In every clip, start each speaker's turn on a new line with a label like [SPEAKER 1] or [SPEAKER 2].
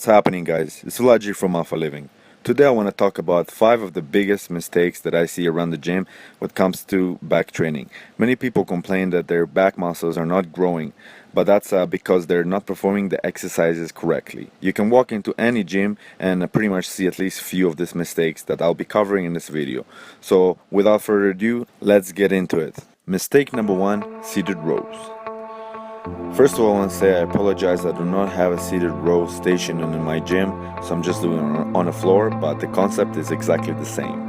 [SPEAKER 1] What's happening, guys? It's Lat from Alpha Living. Today I want to talk about 5 of the biggest mistakes that I see around the gym when it comes to back training. Many people complain that their back muscles are not growing, but that's because they're not performing the exercises correctly. You can walk into any gym and pretty much see at least few of these mistakes that I'll be covering in this video. So without further ado, let's get into it. Mistake number 1, seated rows. First of all, I want to say I apologize. I do not have a seated row station in my gym, so I'm just doing it on the floor, but the concept is exactly the same.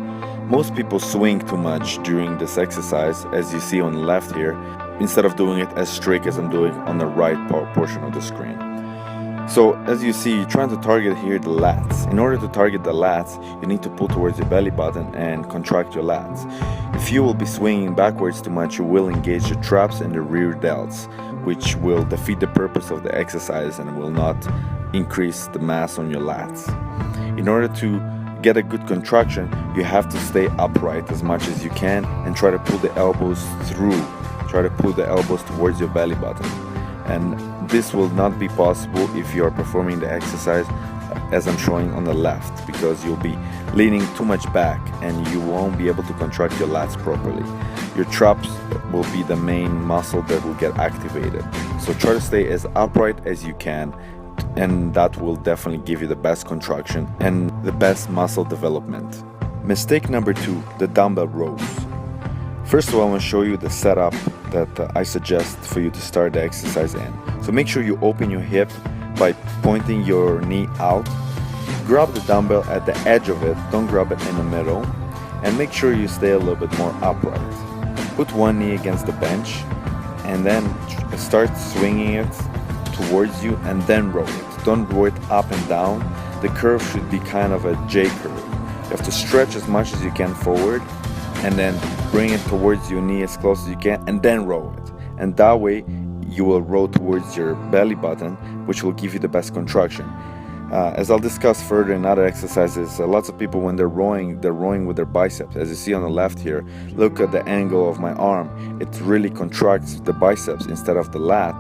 [SPEAKER 1] Most people swing too much during this exercise, as you see on the left here, instead of doing it as strict as I'm doing on the right portion of the screen. So as you see, you're trying to target here the lats. In order to target the lats, you need to pull towards your belly button and contract your lats. If you will be swinging backwards too much, you will engage the traps and the rear delts, which will defeat the purpose of the exercise and will not increase the mass on your lats. In order to get a good contraction, you have to stay upright as much as you can and try to pull the elbows through. Try to pull the elbows towards your belly button. And this will not be possible if you are performing the exercise as I'm showing on the left, because you'll be leaning too much back and you won't be able to contract your lats properly. Your traps will be the main muscle that will get activated. So try to stay as upright as you can, and that will definitely give you the best contraction and the best muscle development. Mistake number 2, the dumbbell rows. First of all, I want to show you the setup that I suggest for you to start the exercise in. So make sure you open your hip by pointing your knee out. Grab the dumbbell at the edge of it, don't grab it in the middle, and make sure you stay a little bit more upright. Put one knee against the bench and then start swinging it towards you and then roll it. Don't roll it up and down. The curve should be kind of a J curve. You have to stretch as much as you can forward and then bring it towards your knee as close as you can and then roll it. And that way you will roll towards your belly button, which will give you the best contraction. As I'll discuss further in other exercises, lots of people when they're rowing with their biceps. As you see on the left here, look at the angle of my arm. It really contracts the biceps instead of the lat,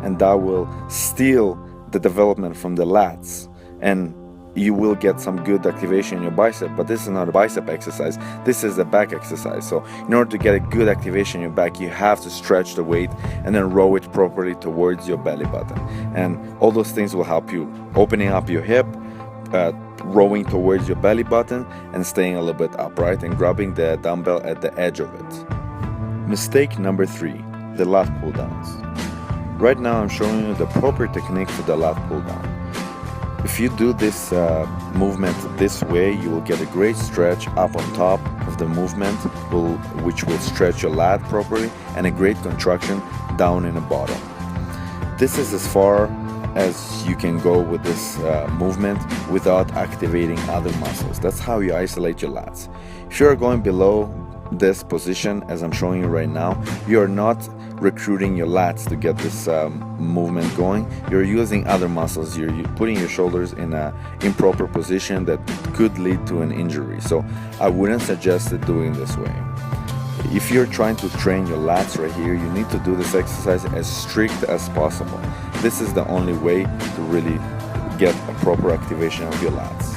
[SPEAKER 1] and that will steal the development from the lats, and you will get some good activation in your bicep. But this is not a bicep exercise, this is a back exercise. So in order to get a good activation in your back, you have to stretch the weight and then row it properly towards your belly button, and all those things will help you opening up your hip, rowing towards your belly button and staying a little bit upright and grabbing the dumbbell at the edge of it. Mistake number 3, the lat pulldowns. Right now I'm showing you the proper technique for the lat pulldown. If you do this movement this way, you will get a great stretch up on top of the movement, which will stretch your lat properly, and a great contraction down in the bottom. This is as far as you can go with this movement without activating other muscles. That's how you isolate your lats. If you are going below this position, as I'm showing you right now, you are not recruiting your lats to get this movement going. You're using other muscles. You're putting your shoulders in an improper position that could lead to an injury. So I wouldn't suggest it doing this way. If you're trying to train your lats right here, you need to do this exercise as strict as possible. This is the only way to really get a proper activation of your lats.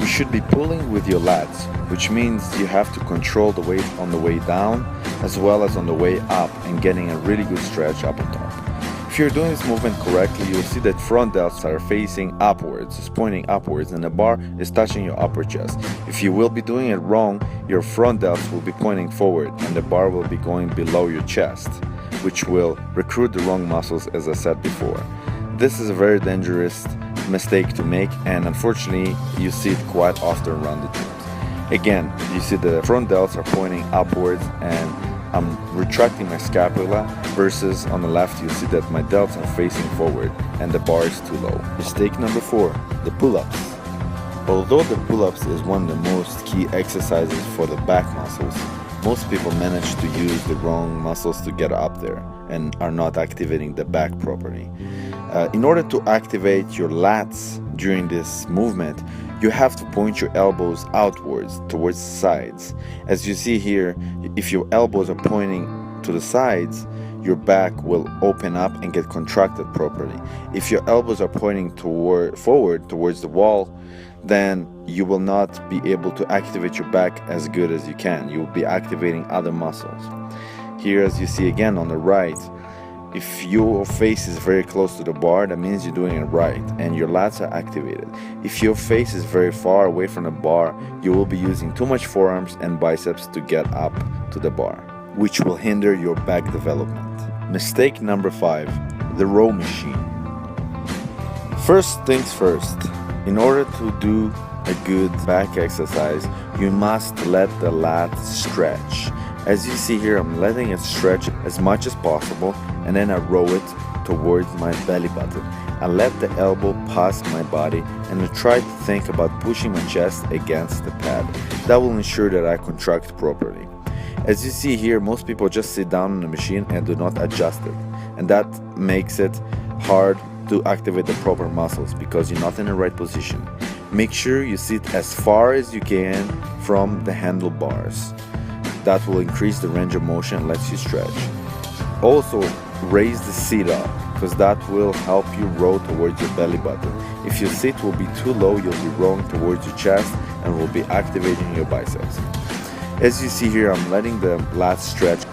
[SPEAKER 1] You should be pulling with your lats, which means you have to control the weight on the way down as well as on the way up and getting a really good stretch up on top. If you're doing this movement correctly, you'll see that front delts are facing upwards, it's pointing upwards, and the bar is touching your upper chest. If you will be doing it wrong, your front delts will be pointing forward and the bar will be going below your chest, which will recruit the wrong muscles, as I said before. This is a very dangerous mistake to make, and unfortunately you see it quite often around the gyms. Again, you see the front delts are pointing upwards and I'm retracting my scapula, versus on the left you see that my delts are facing forward and the bar is too low. Mistake number 4, the pull-ups. Although the pull-ups is one of the most key exercises for the back muscles, most people manage to use the wrong muscles to get up there and are not activating the back properly. In order to activate your lats during this movement, you have to point your elbows outwards towards the sides. As you see here, if your elbows are pointing to the sides, your back will open up and get contracted properly. If your elbows are pointing forward towards the wall, then you will not be able to activate your back as good as you can. You will be activating other muscles. Here, as you see again on the right, if your face is very close to the bar, that means you're doing it right and your lats are activated. If your face is very far away from the bar, you will be using too much forearms and biceps to get up to the bar, which will hinder your back development. Mistake number 5, the row machine. First things first, in order to do a good back exercise, you must let the lat stretch. As you see here, I'm letting it stretch as much as possible, and then I row it towards my belly button. I let the elbow pass my body, and I try to think about pushing my chest against the pad. That will ensure that I contract properly. As you see here, most people just sit down on the machine and do not adjust it, and that makes it hard to activate the proper muscles because you're not in the right position. Make sure you sit as far as you can from the handlebars. That will increase the range of motion and lets you stretch. Also, raise the seat up because that will help you row towards your belly button. If your seat will be too low, you'll be rowing towards your chest and will be activating your biceps. As you see here, I'm letting the lats stretch,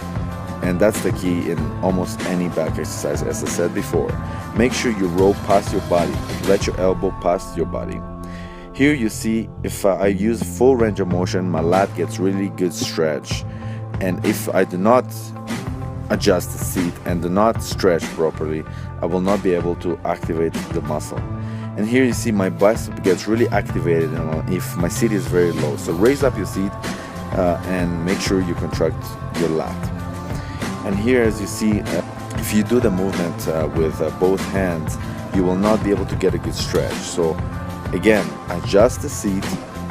[SPEAKER 1] and that's the key in almost any back exercise. As I said before, make sure you row past your body. Let your elbow pass your body. Here you see, if I use full range of motion, my lat gets really good stretch, and if I do not adjust the seat and do not stretch properly, I will not be able to activate the muscle. And here you see my bicep gets really activated if my seat is very low. So raise up your seat and make sure you contract your lat. And here, as you see, if you do the movement with both hands, you will not be able to get a good stretch. So again, adjust the seat,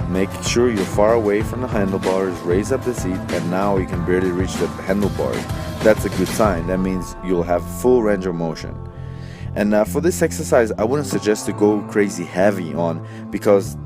[SPEAKER 1] make sure you're far away from the handlebars, raise up the seat, and now you can barely reach the handlebars. That's a good sign. That means you'll have full range of motion. And for this exercise, I wouldn't suggest to go crazy heavy on, because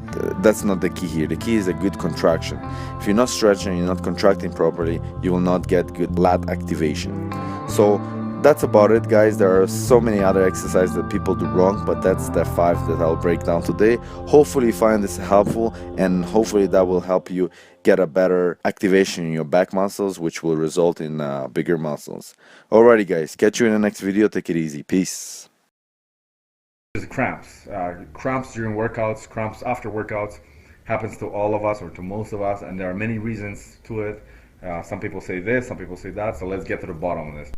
[SPEAKER 1] that's not the key here. The key is a good contraction. If you're not stretching, you're not contracting properly, you will not get good lat activation. So that's about it, guys. There are so many other exercises that people do wrong, but that's the 5 that I'll break down today. Hopefully you find this helpful, and hopefully that will help you get a better activation in your back muscles, which will result in bigger muscles. Alrighty, guys, catch you in the next video. Take it easy. Peace.
[SPEAKER 2] Cramps. Cramps during workouts, cramps after workouts, happens to all of us or to most of us, and there are many reasons to it. Some people say this, some people say that, so let's get to the bottom of this.